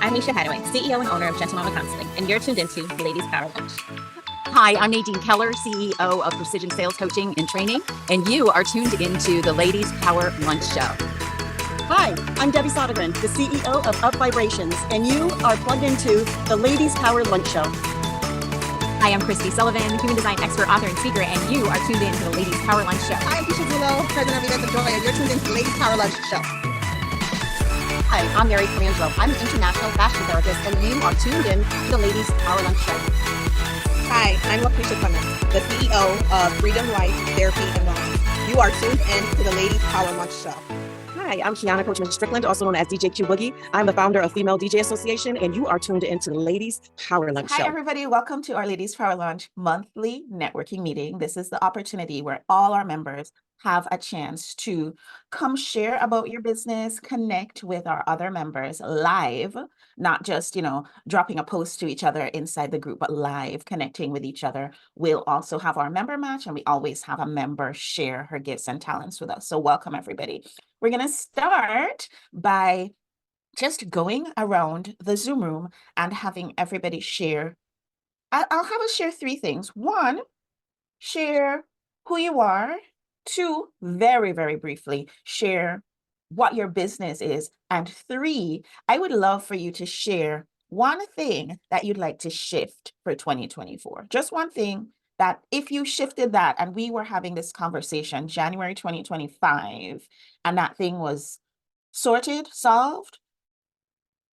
I'm Misha Hadaway, CEO and owner of Gentle Mama Counseling, and you're tuned into Ladies Power Lunch. Hi, I'm Nadine Keller, CEO of Precision Sales Coaching and Training, and you are tuned into the Ladies Power Lunch Show. Hi, I'm Debbie Sodergren, the CEO of Up Vibrations, and you are plugged into the Ladies Power Lunch Show. Hi, I'm Christy Sullivan, human design expert, author, and speaker, and you are tuned into the Ladies Power Lunch Show. Hi, I'm Keisha Zulo, president of Events of Joy, and you're tuned into the Ladies Power Lunch Show. Hi, I'm Mary Colangelo. I'm an international fashion therapist, and you are tuned in to the Ladies Power Lunch Show. Hi, I'm Lakeisha Clemens, the CEO of Freedom Life Therapy and Wellness. You are tuned in to the Ladies Power Lunch Show. Hi, I'm Kiana Coachman Strickland, also known as DJ Q Boogie. I'm the founder of Female DJ Association, and you are tuned into the Ladies Power Lunch Show. Hi, everybody. Welcome to our Ladies Power Lunch monthly networking meeting. This is the opportunity where all our members have a chance to come share about your business, connect with our other members live, not just, dropping a post to each other inside the group, but live connecting with each other. We'll also have our member match, and we always have a member share her gifts and talents with us. So welcome, everybody. We're going to start by just going around the Zoom room and having everybody share. I'll have us share three things. One, share who you are. Two, very, very briefly, share what your business is. And three, I would love for you to share one thing that you'd like to shift for 2024. Just one thing that if you shifted that, and we were having this conversation January 2025, and that thing was sorted, solved,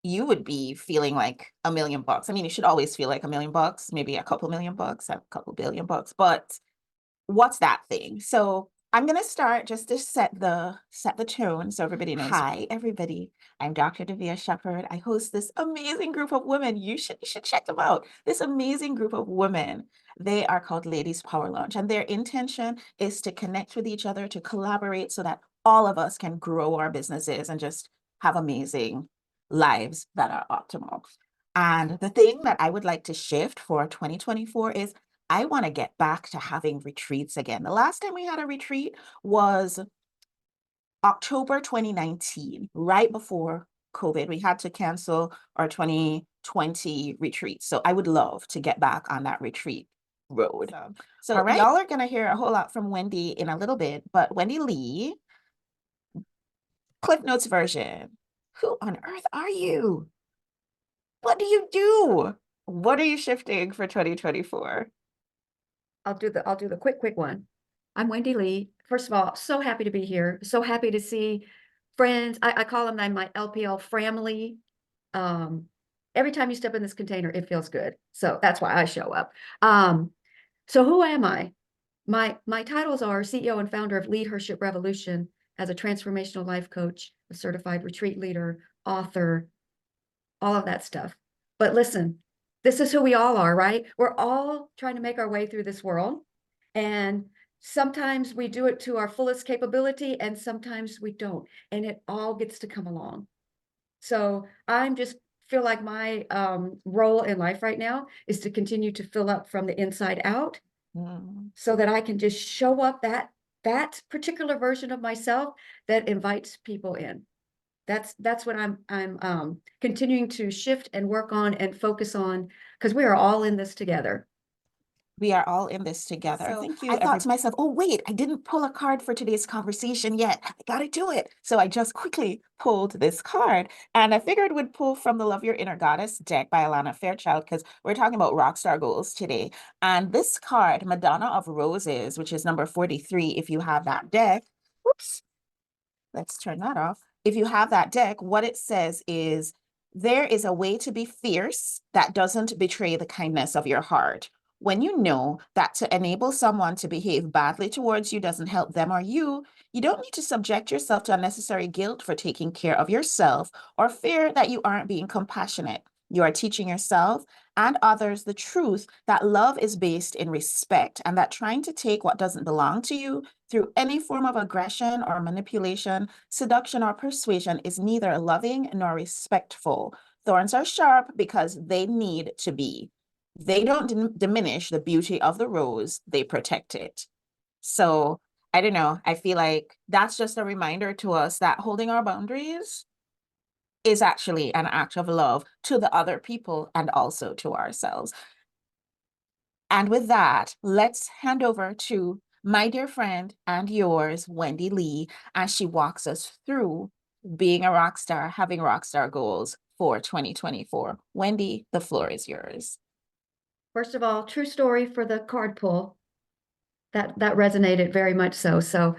you would be feeling like $1 million. I mean, you should always feel like $1 million, maybe a couple $1 million, a couple $1 billion, but what's that thing? So I'm going to start just to set the tone so everybody knows. Hi, everybody. I'm Dr. Davia Shepherd. I host this amazing group of women. You should check them out. This amazing group of women. They are called Ladies Power Lunch, and their intention is to connect with each other, to collaborate so that all of us can grow our businesses and just have amazing lives that are optimal. And the thing that I would like to shift for 2024 is I want to get back to having retreats again. The last time we had a retreat was October 2019, right before COVID. We had to cancel our 2020 retreat. So I would love to get back on that retreat road. So y'all are going to hear a whole lot from Wendy in a little bit, but Wendy Lee, Cliff Notes version. Who on earth are you? What do you do? What are you shifting for 2024? I'll do the quick one. I'm Wendy Lee. First of all, so happy to be here. So happy to see friends. I call them my LPL family. Every time you step in this container, it feels good. So that's why I show up. So who am I? My titles are CEO and founder of Leadership Revolution as a transformational life coach, a certified retreat leader, author, all of that stuff. But listen, this is who we all are, right? We're all trying to make our way through this world. And sometimes we do it to our fullest capability, and sometimes we don't. And it all gets to come along. So I'm just feel like my role in life right now is to continue to fill up from the inside out so that I can just show up that particular version of myself that invites people in. That's what I'm continuing to shift and work on and focus on, because we are all in this together. We are all in this together. So Thank you, I thought to myself, oh, wait, I didn't pull a card for today's conversation yet. I got to do it. So I just quickly pulled this card, and I figured we'd pull from the Love Your Inner Goddess deck by Alana Fairchild, because we're talking about rockstar goals today. And this card, Madonna of Roses, which is number 43, if you have that deck, whoops, let's turn that off. If you have that deck, what it says is, there is a way to be fierce that doesn't betray the kindness of your heart. When you know that to enable someone to behave badly towards you doesn't help them or you don't need to subject yourself to unnecessary guilt for taking care of yourself or fear that you aren't being compassionate. You are teaching yourself and others the truth that love is based in respect, and that trying to take what doesn't belong to you through any form of aggression or manipulation, seduction or persuasion is neither loving nor respectful. Thorns are sharp because they need to be. They don't diminish the beauty of the rose, they protect it. So I don't know, I feel like that's just a reminder to us that holding our boundaries is actually an act of love to the other people and also to ourselves. And with that, let's hand over to my dear friend and yours, Wendy Lee, as she walks us through being a rock star, having rock star goals for 2024. Wendy, the floor is yours. First of all, true story for the card pull. That resonated very much so. So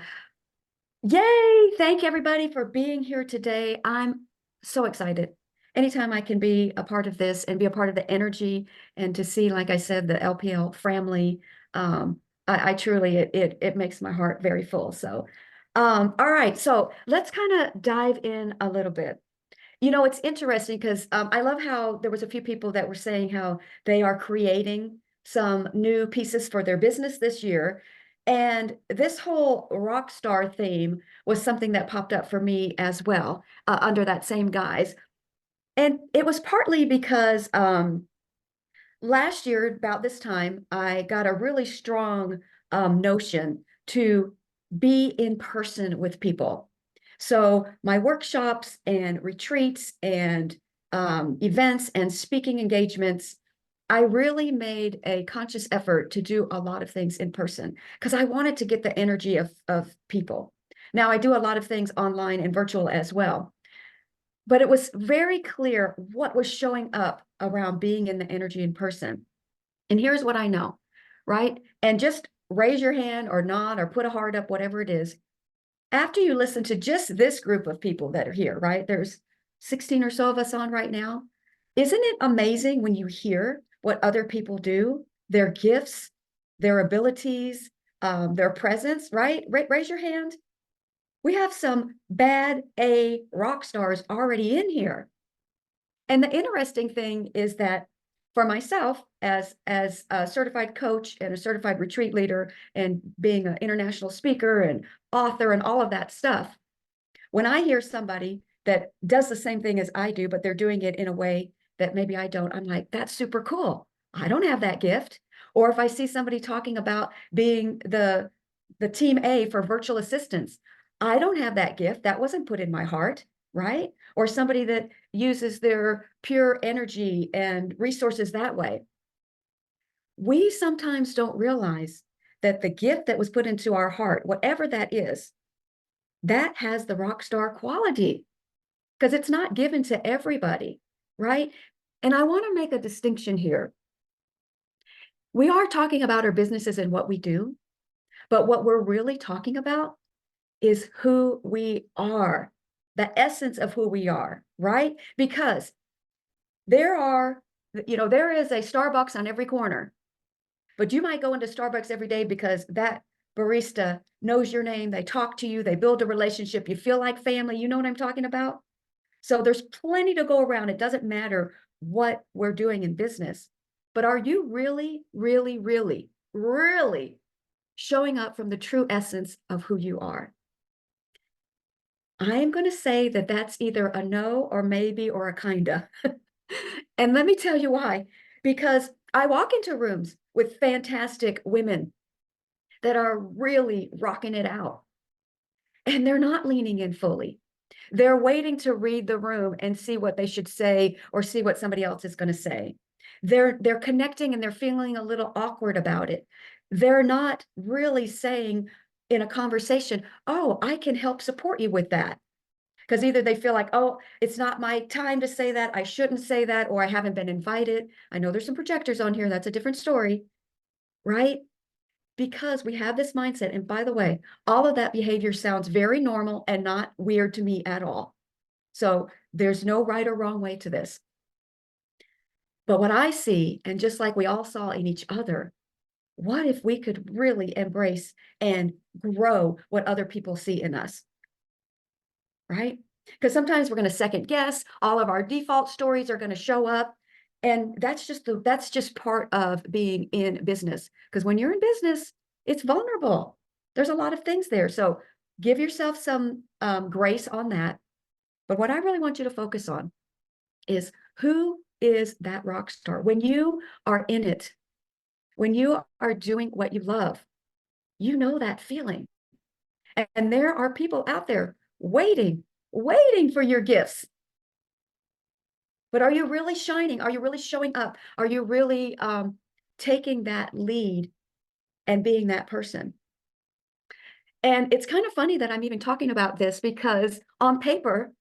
yay! Thank everybody for being here today. I'm so excited. Anytime I can be a part of this and be a part of the energy and to see, like I said, the LPL family, I truly, it makes my heart very full. So, all right, so let's kind of dive in a little bit. You know, it's interesting because I love how there was a few people that were saying how they are creating some new pieces for their business this year. And this whole rock star theme was something that popped up for me as well, under that same guise. And it was partly because last year, about this time, I got a really strong notion to be in person with people. So my workshops and retreats and events and speaking engagements, I really made a conscious effort to do a lot of things in person because I wanted to get the energy of people. Now I do a lot of things online and virtual as well. But it was very clear what was showing up around being in the energy in person. And here's what I know, right? And just raise your hand or nod or put a heart up, whatever it is. After you listen to just this group of people that are here, right? There's 16 or so of us on right now. Isn't it amazing when you hear what other people do, their gifts, their abilities, their presence, right? Raise your hand. We have some bad A rock stars already in here. And the interesting thing is that for myself, as a certified coach and a certified retreat leader and being an international speaker and author and all of that stuff, when I hear somebody that does the same thing as I do, but they're doing it in a way that maybe I don't, I'm like, that's super cool. I don't have that gift. Or if I see somebody talking about being the team A for virtual assistants, I don't have that gift. That wasn't put in my heart, right? Or somebody that uses their pure energy and resources that way. We sometimes don't realize that the gift that was put into our heart, whatever that is, that has the rock star quality because it's not given to everybody, right? And I want to make a distinction here. We are talking about our businesses and what we do, but what we're really talking about is who we are, the essence of who we are, right? Because there is a Starbucks on every corner, but you might go into Starbucks every day because that barista knows your name, they talk to you, they build a relationship, you feel like family, you know what I'm talking about? So there's plenty to go around. It doesn't matter what we're doing in business, but are you really, really, really, really showing up from the true essence of who you are? I am going to say that that's either a no or maybe or a kinda. And let me tell you why. Because I walk into rooms with fantastic women that are really rocking it out. And they're not leaning in fully. They're waiting to read the room and see what they should say or see what somebody else is going to say. They're connecting and they're feeling a little awkward about it. They're not really saying in a conversation, oh, I can help support you with that. Because either they feel like, oh, it's not my time to say that, I shouldn't say that, or I haven't been invited. I know there's some projectors on here. That's a different story, right? Because we have this mindset. And by the way, all of that behavior sounds very normal and not weird to me at all. So there's no right or wrong way to this. But what I see, and just like we all saw in each other, what if we could really embrace and grow what other people see in us? Right? Because sometimes we're going to second guess, all of our default stories are going to show up. And that's just part of being in business. Because when you're in business, it's vulnerable. There's a lot of things there. So give yourself some grace on that. But what I really want you to focus on is who is that rock star? When you are in it, when you are doing what you love, you know that feeling. And there are people out there waiting for your gifts. But are you really shining? Are you really showing up? Are you really taking that lead and being that person? And it's kind of funny that I'm even talking about this because on paper,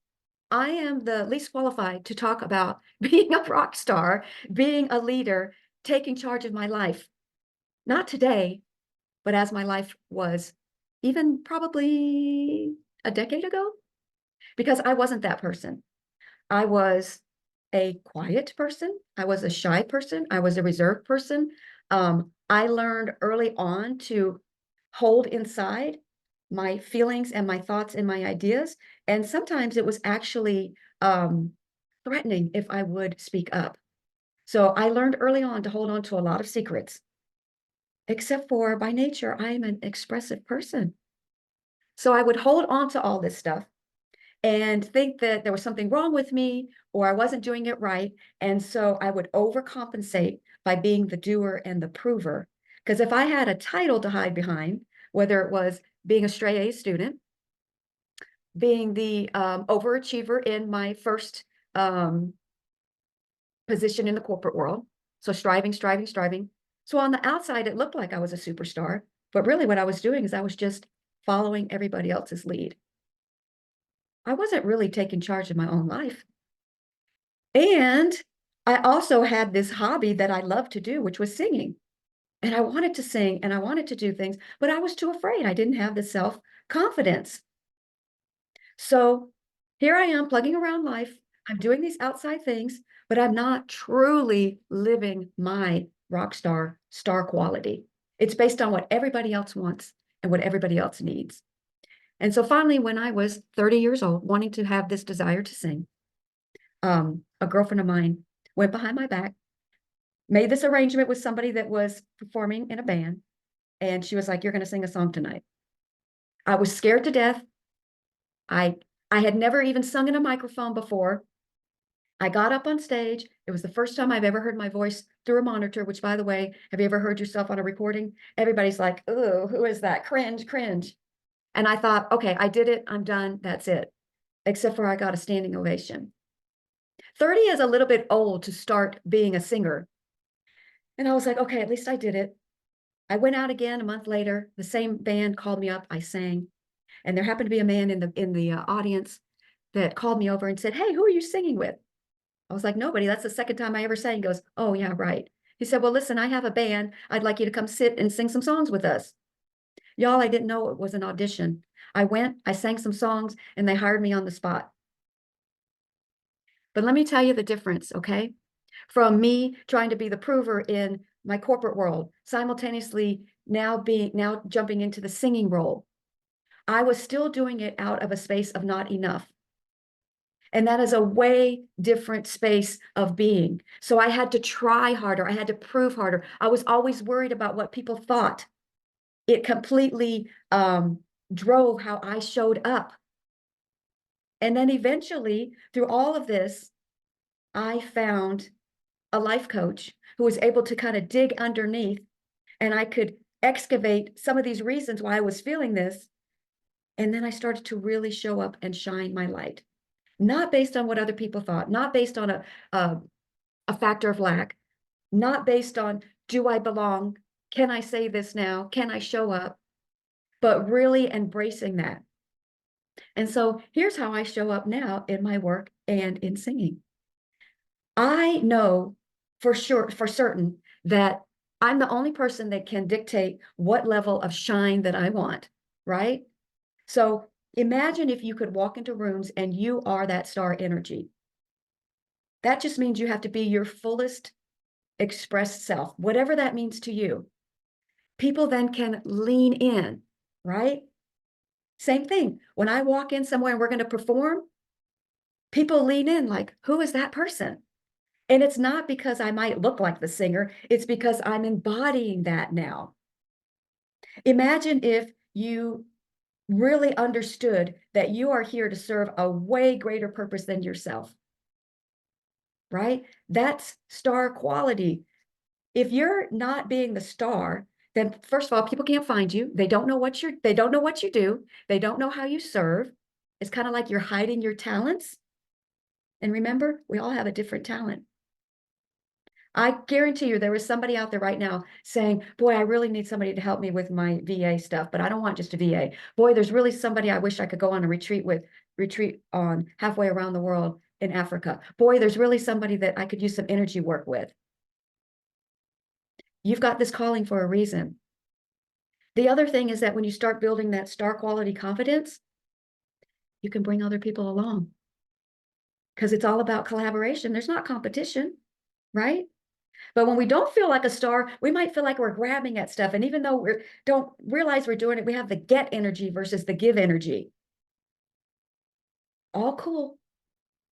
I am the least qualified to talk about being a rock star, being a leader, taking charge of my life. Not today, but as my life was even probably a decade ago, because I wasn't that person. I was a quiet person. I was a shy person. I was a reserved person. I learned early on to hold inside my feelings and my thoughts and my ideas. And sometimes it was actually threatening if I would speak up. So I learned early on to hold on to a lot of secrets, except for by nature, I'm an expressive person. So I would hold on to all this stuff and think that there was something wrong with me or I wasn't doing it right. And so I would overcompensate by being the doer and the prover. Because if I had a title to hide behind, whether it was being a straight A student, being the overachiever in my first position in the corporate world, so striving. So on the outside, it looked like I was a superstar, but really what I was doing is I was just following everybody else's lead. I wasn't really taking charge of my own life. And I also had this hobby that I loved to do, which was singing. And I wanted to sing and I wanted to do things, but I was too afraid. I didn't have the self-confidence. So here I am plugging around life. I'm doing these outside things, but I'm not truly living my rock star quality. It's based on what everybody else wants and what everybody else needs. And so finally, when I was 30 years old, wanting to have this desire to sing, a girlfriend of mine went behind my back, made this arrangement with somebody that was performing in a band. And she was like, "You're going to sing a song tonight." I was scared to death. I had never even sung in a microphone before. I got up on stage. It was the first time I've ever heard my voice through a monitor, which, by the way, have you ever heard yourself on a recording? Everybody's like, "Oh, who is that? Cringe, cringe." And I thought, okay, I did it. I'm done. That's it. Except for I got a standing ovation. 30 is a little bit old to start being a singer. And I was like, okay, at least I did it. I went out again a month later. The same band called me up. I sang. And there happened to be a man in the audience that called me over and said, "Hey, who are you singing with?" I was like, "Nobody. That's the second time I ever sang." He goes, "Oh, yeah, right." He said, "Well, listen, I have a band. I'd like you to come sit and sing some songs with us." Y'all, I didn't know it was an audition. I went, I sang some songs, and they hired me on the spot. But let me tell you the difference, okay? From me trying to be the prover in my corporate world, simultaneously now jumping into the singing role. I was still doing it out of a space of not enough. And that is a way different space of being. So I had to try harder. I had to prove harder. I was always worried about what people thought. It completely drove how I showed up. And then eventually, through all of this, I found a life coach who was able to kind of dig underneath, and I could excavate some of these reasons why I was feeling this. And then I started to really show up and shine my light, not based on what other people thought, not based on a factor of lack, not based on, do I belong? Can I say this now? Can I show up? But really embracing that. And so here's how I show up now in my work and in singing. I know for sure, for certain, that I'm the only person that can dictate what level of shine that I want, right? So imagine if you could walk into rooms and you are that star energy. That just means you have to be your fullest expressed self, whatever that means to you. People then can lean in, right? Same thing. When I walk in somewhere and we're going to perform, people lean in like, who is that person? And it's not because I might look like the singer. It's because I'm embodying that now. Imagine if you really understood that you are here to serve a way greater purpose than yourself, right? That's star quality. If you're not being the star, then first of all, people can't find you. They don't know what you do. They don't know how you serve. It's kind of like you're hiding your talents. And remember, we all have a different talent. I guarantee you there was somebody out there right now saying, boy, I really need somebody to help me with my VA stuff, but I don't want just a VA. Boy, there's really somebody I wish I could go on a retreat on halfway around the world in Africa. Boy, there's really somebody that I could use some energy work with. You've got this calling for a reason. The other thing is that when you start building that star quality confidence, you can bring other people along because it's all about collaboration. There's not competition, right? But when we don't feel like a star, we might feel like we're grabbing at stuff. And even though we don't realize we're doing it, we have the get energy versus the give energy. All cool.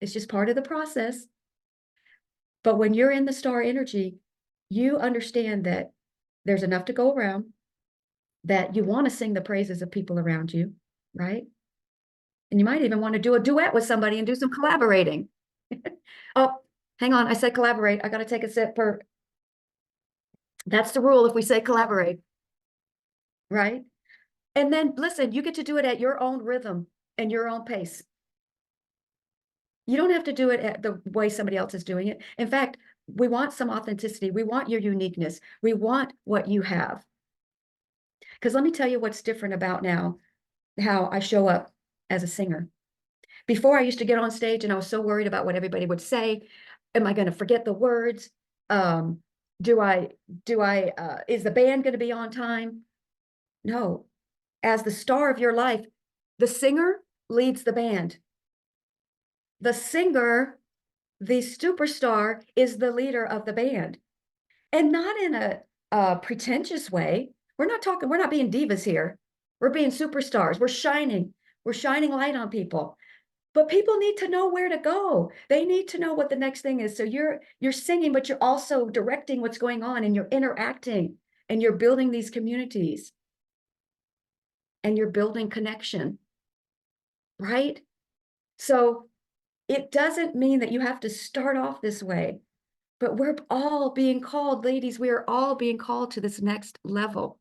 It's just part of the process. But when you're in the star energy, you understand that there's enough to go around, that you want to sing the praises of people around you, right? And you might even want to do a duet with somebody and do some collaborating. Oh, hang on. I said collaborate. I got to take a sip per. That's the rule if we say collaborate, right? And then listen, you get to do it at your own rhythm and your own pace. You don't have to do it at the way somebody else is doing it. In fact, we want some authenticity. We want your uniqueness. We want what you have. Because let me tell you what's different about now, how I show up as a singer. Before I used to get on stage and I was so worried about what everybody would say. Am I going to forget the words? Is the band going to be on time? No. As the star of your life, the singer leads the band. The singer, the superstar, is the leader of the band. And not in a pretentious way. We're not being divas here. We're being superstars. We're shining light on people. But people need to know where to go. They need to know what the next thing is. So you're singing, but you're also directing what's going on, and you're interacting, and you're building these communities, and you're building connection, right? So it doesn't mean that you have to start off this way, but we're all being called, ladies, we are all being called to this next level.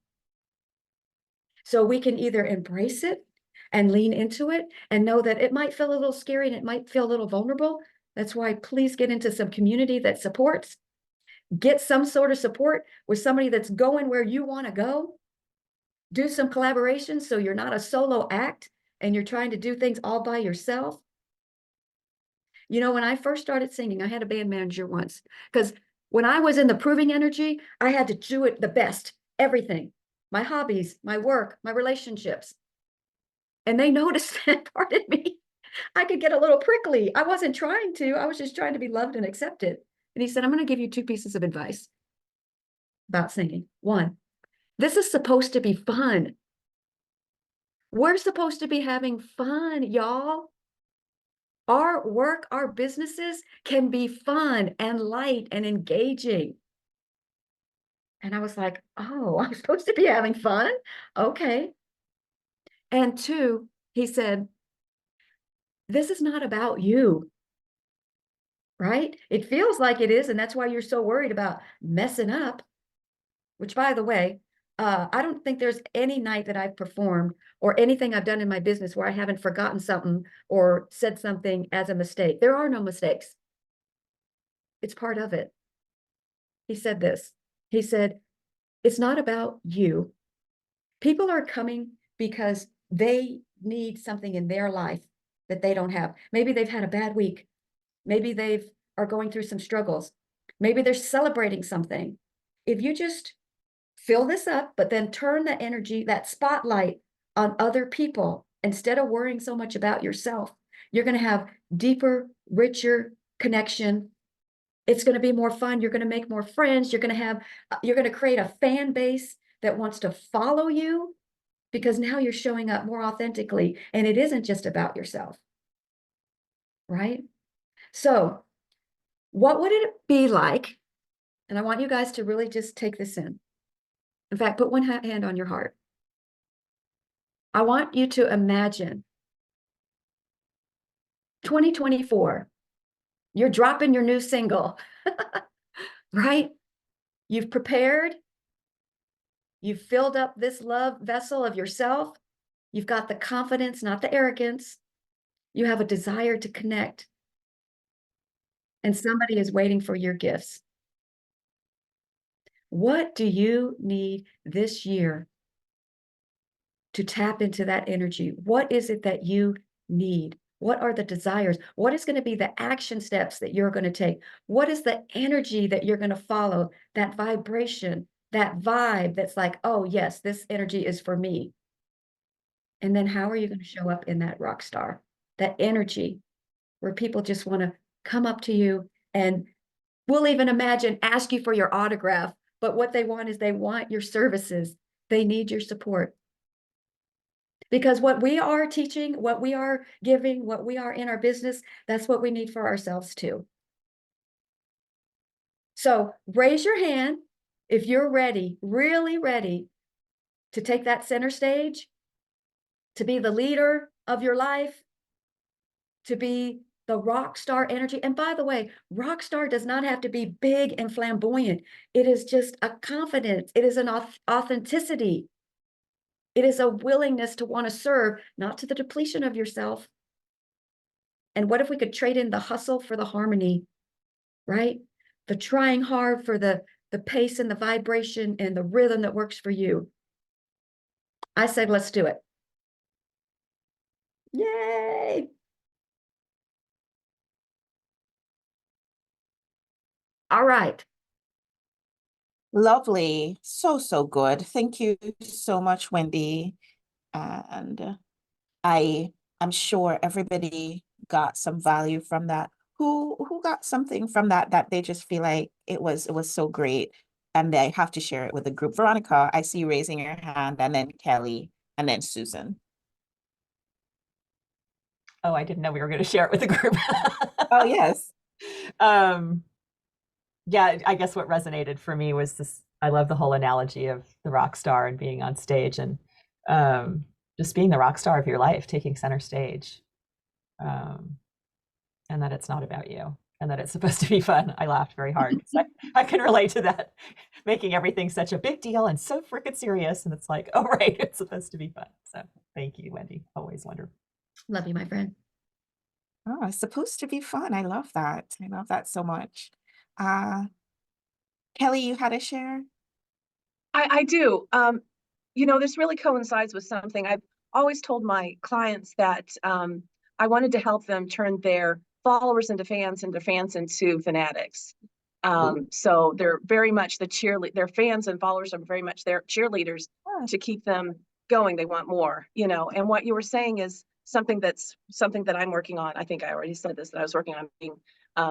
So we can either embrace it and lean into it and know that it might feel a little scary and it might feel a little vulnerable. That's why please get into some community that supports. Get some sort of support with somebody that's going where you want to go. Do some collaboration so you're not a solo act and you're trying to do things all by yourself. You know, when I first started singing, I had a band manager once, because when I was in the proving energy, I had to do it the best, everything, my hobbies, my work, my relationships. And they noticed that part of me. I could get a little prickly. I wasn't trying to, I was just trying to be loved and accepted. And he said, I'm going to give you 2 pieces of advice about singing. 1, this is supposed to be fun. We're supposed to be having fun, y'all. Our work, our businesses can be fun and light and engaging. And I was like, oh, I'm supposed to be having fun? Okay. And 2, he said, this is not about you, right? It feels like it is, and that's why you're so worried about messing up, which, by the way, I don't think there's any night that I've performed or anything I've done in my business where I haven't forgotten something or said something as a mistake. There are no mistakes. It's part of it. He said this. He said, it's not about you. People are coming because they need something in their life that they don't have. Maybe they've had a bad week. Maybe they are going through some struggles. Maybe they're celebrating something. If you just fill this up, but then turn the energy, that spotlight on other people, instead of worrying so much about yourself, you're going to have deeper, richer connection. It's going to be more fun. You're going to make more friends. You're going to create a fan base that wants to follow you, because now you're showing up more authentically and it isn't just about yourself, right? So what would it be like? And I want you guys to really just take this in. In fact, put one hand on your heart. I want you to imagine 2024, you're dropping your new single, right? You've prepared. You've filled up this love vessel of yourself. You've got the confidence, not the arrogance. You have a desire to connect. and somebody is waiting for your gifts. What do you need this year to tap into that energy? What is it that you need? What are the desires? What is going to be the action steps that you're going to take? What is the energy that you're going to follow? That vibration, that vibe that's like, oh, yes, this energy is for me. And then how are you going to show up in that rock star, that energy where people just want to come up to you and we'll even imagine ask you for your autograph. But what they want is they want your services. They need your support. Because what we are teaching, what we are giving, what we are in our business, that's what we need for ourselves too. So raise your hand if you're ready, really ready to take that center stage, to be the leader of your life, to be the rock star energy. And by the way, rock star does not have to be big and flamboyant. It is just a confidence. It is an authenticity. It is a willingness to want to serve, not to the depletion of yourself. And what if we could trade in the hustle for the harmony, right? The trying hard for the pace and the vibration and the rhythm that works for you. I said, let's do it. Yay. All right. Lovely. So, so good. Thank you so much, Wendy. And I'm sure everybody got some value from that. Who got something from that they just feel like it was so great, and they have to share it with the group. Veronica, I see you raising your hand, and then Kelly, and then Susan. Oh, I didn't know we were going to share it with the group. Oh, yes. Yeah, I guess what resonated for me was this. I love the whole analogy of the rock star and being on stage, and just being the rock star of your life, taking center stage, and that it's not about you, and that it's supposed to be fun. I laughed very hard because I can relate to that, making everything such a big deal and so freaking serious, and it's like, oh right, it's supposed to be fun. So thank you, Wendy. Always wonderful. Love you, my friend. Oh, it's supposed to be fun. I love that. I love that so much. Kelly, you had a share? I do. This really coincides with something I've always told my clients, that I wanted to help them turn their followers into fans and their fans into fanatics. So they're very much their fans and followers are very much their cheerleaders to keep them going. They want more, and what you were saying is something that I'm working on. I think I already said this, that I was working on being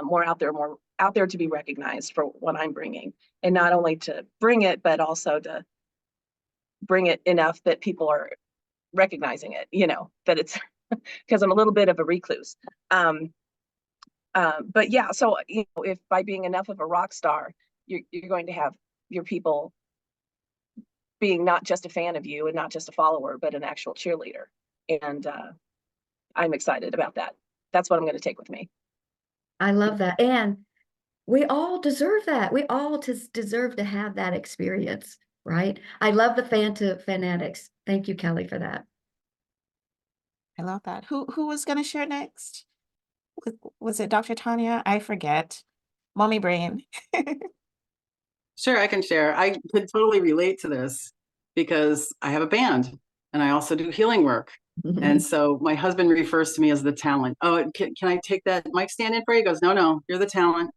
more out there to be recognized for what I'm bringing, and not only to bring it, but also to bring it enough that people are recognizing it, that it's because I'm a little bit of a recluse. But yeah, so, if by being enough of a rock star, you're going to have your people being not just a fan of you and not just a follower, but an actual cheerleader. And I'm excited about that. That's what I'm going to take with me. I love that. And we all deserve that. We all deserve to have that experience, right? I love the fan to fanatics. Thank you, Kelly, for that. I love that. Who was going to share next? Was it Dr. Tanya? I forget. Mommy brain. Sure, I can share. I could totally relate to this because I have a band and I also do healing work. And so my husband refers to me as the talent. Oh, can I take that mic stand in for you? He goes, no, you're the talent.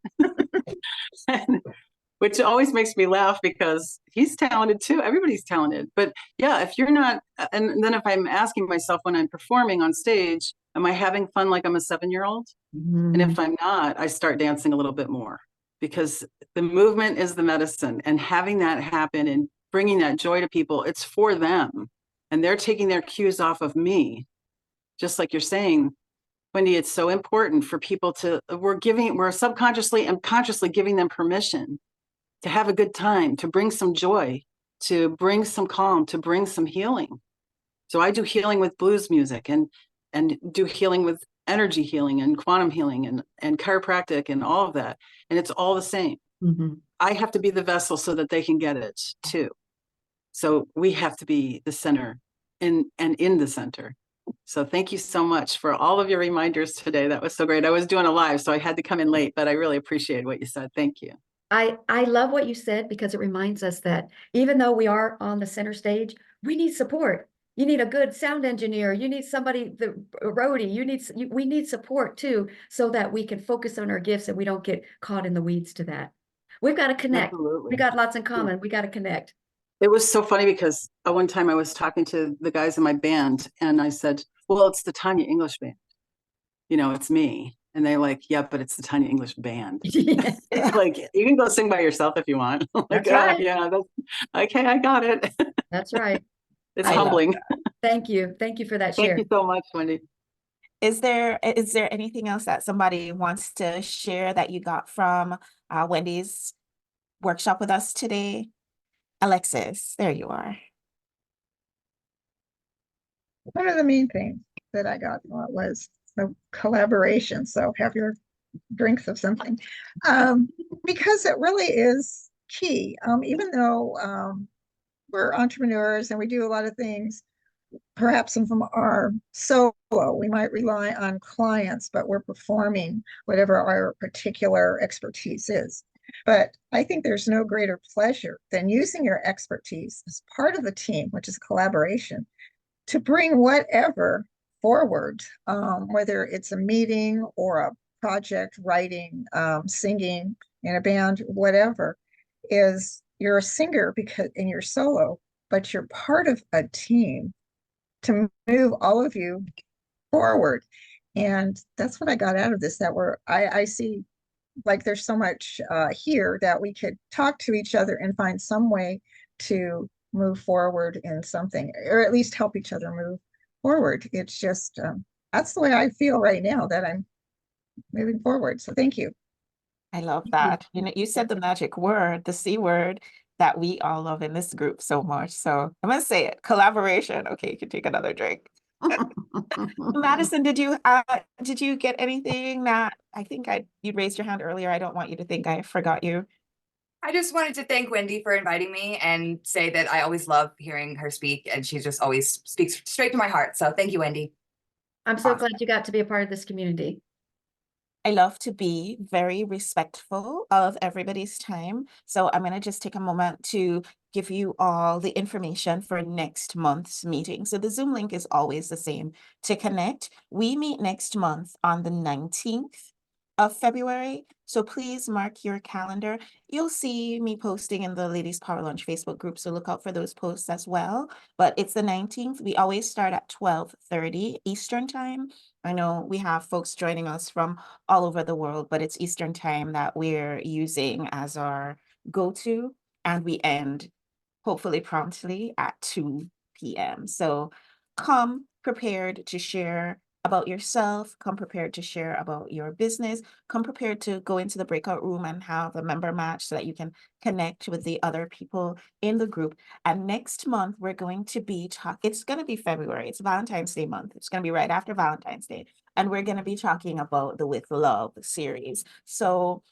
Which always makes me laugh because he's talented too. Everybody's talented. But yeah, if you're not, and then if I'm asking myself when I'm performing on stage, am I having fun like I'm a 7-year-old? And if I'm not, I start dancing a little bit more, because the movement is the medicine, and having that happen and bringing that joy to people, it's for them. And they're taking their cues off of me. Just like you're saying, Wendy, it's so important for people to, we're subconsciously and consciously giving them permission to have a good time, to bring some joy, to bring some calm, to bring some healing. So I do healing with blues music and do healing with energy healing and quantum healing and chiropractic and all of that. And it's all the same. I have to be the vessel so that they can get it too. So we have to be the center and in the center. So thank you so much for all of your reminders today. That was so great. I was doing a live, so I had to come in late, but I really appreciate what you said. Thank you. I love what you said because it reminds us that even though we are on the center stage, we need support. You need a good sound engineer. You need somebody, the roadie. We need support too, so that we can focus on our gifts and we don't get caught in the weeds to that. We've got to connect. Absolutely. We got lots in common. We got to connect. It was so funny because one time I was talking to the guys in my band and I said, well, it's the Tanya English band. You know, it's me. And they're like, yeah, but it's the Tanya English band. Like, you can go sing by yourself if you want. Like, That's right. Yeah, okay, I got it. That's right. It's humbling. Thank you. Thank you for that Thank share. you so much, Wendy. Is there anything else that somebody wants to share that you got from Wendy's workshop with us today? Alexis, there you are. One of the main things that I got was the collaboration. So have your drinks of something, because it really is key. Even though we're entrepreneurs and we do a lot of things, perhaps some of them are solo. We might rely on clients, but we're performing whatever our particular expertise is. But I think there's no greater pleasure than using your expertise as part of the team, which is collaboration, to bring whatever forward, whether it's a meeting or a project, writing, singing in a band, whatever. Is you're a singer because and you're solo, but you're part of a team to move all of you forward. And that's what I got out of this, that I see like there's so much here that we could talk to each other and find some way to move forward in something, or at least help each other move forward. It's just, that's the way I feel right now, that I'm moving forward. So thank you. I love that. You know, you said the magic word, the C word that we all love in this group so much. So I'm gonna say it, collaboration. Okay, you can take another drink. Madison, did you get anything that you raised your hand earlier? I don't want you to think I forgot you. I just wanted to thank Wendy for inviting me and say that I always love hearing her speak, and she just always speaks straight to my heart. So thank you, Wendy. I'm so glad you got to be a part of this community. I love to be very respectful of everybody's time. So I'm going to just take a moment to give you all the information for next month's meeting. So the Zoom link is always the same to connect. We meet next month on the 19th of February. So please mark your calendar. You'll see me posting in the Ladies Power Lunch Facebook group, so look out for those posts as well. But it's the 19th. We always start at 12:30 Eastern time. I know we have folks joining us from all over the world, but it's Eastern time that we're using as our go-to, and we end hopefully promptly at 2 p.m. So come prepared to share about yourself, come prepared to share about your business, come prepared to go into the breakout room and have a member match so that you can connect with the other people in the group. And next month, we're going to be it's going to be February. It's Valentine's Day month. It's going to be right after Valentine's Day. And we're going to be talking about the With Love series. So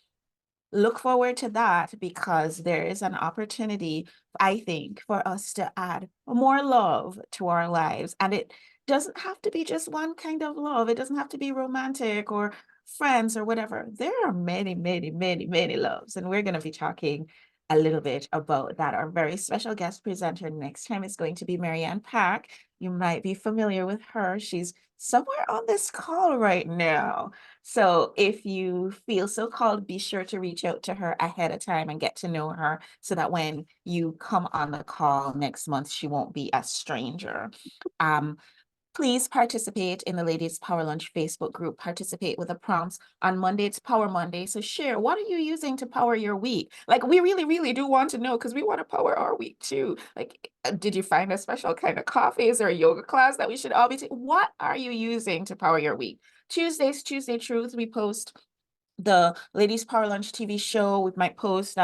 look forward to that, because there is an opportunity, I think, for us to add more love to our lives. And it doesn't have to be just one kind of love. It doesn't have to be romantic or friends or whatever. There are many, many, many, many loves. And we're going to be talking a little bit about that. Our very special guest presenter next time is going to be Marianne Pack. You might be familiar with her. She's somewhere on this call right now. So if you feel so called, be sure to reach out to her ahead of time and get to know her, so that when you come on the call next month, she won't be a stranger. Please participate in the Ladies Power Lunch Facebook group. Participate with the prompts. On Monday, it's Power Monday. So share, what are you using to power your week? Like, we really, really do want to know, because we want to power our week too. Like, did you find a special kind of coffee? Is there a yoga class that we should all be taking? What are you using to power your week? Tuesdays, Tuesday Truth, we post the Ladies Power Lunch TV show. We might post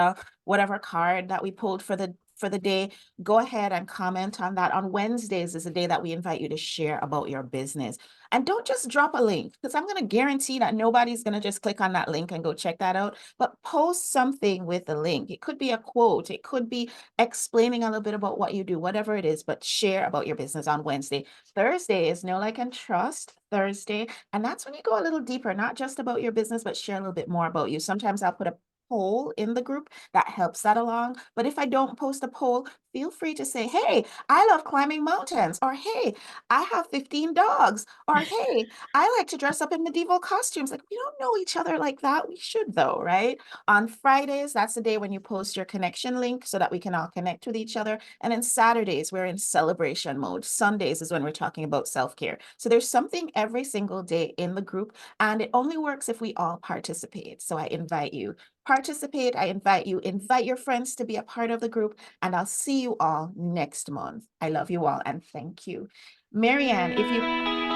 whatever card that we pulled for the for the day, go ahead and comment on that. On Wednesdays is a day that we invite you to share about your business. And don't just drop a link, because I'm going to guarantee that nobody's going to just click on that link and go check that out, but post something with the link. It could be a quote, it could be explaining a little bit about what you do, whatever it is, but share about your business on Wednesday. Thursday is Know, Like, and Trust Thursday. And that's when you go a little deeper, not just about your business, but share a little bit more about you. Sometimes I'll put a poll in the group that helps that along. But if I don't post a poll, feel free to say, hey, I love climbing mountains, or hey, I have 15 dogs, or hey, I like to dress up in medieval costumes. Like, we don't know each other like that. We should though, right? On Fridays, that's the day when you post your connection link so that we can all connect with each other. And then Saturdays, we're in celebration mode. Sundays is when we're talking about self-care. So there's something every single day in the group, and it only works if we all participate. So I invite you, participate. I invite you, invite your friends to be a part of the group, and I'll see you all next month. I love you all and thank you. Marianne, if you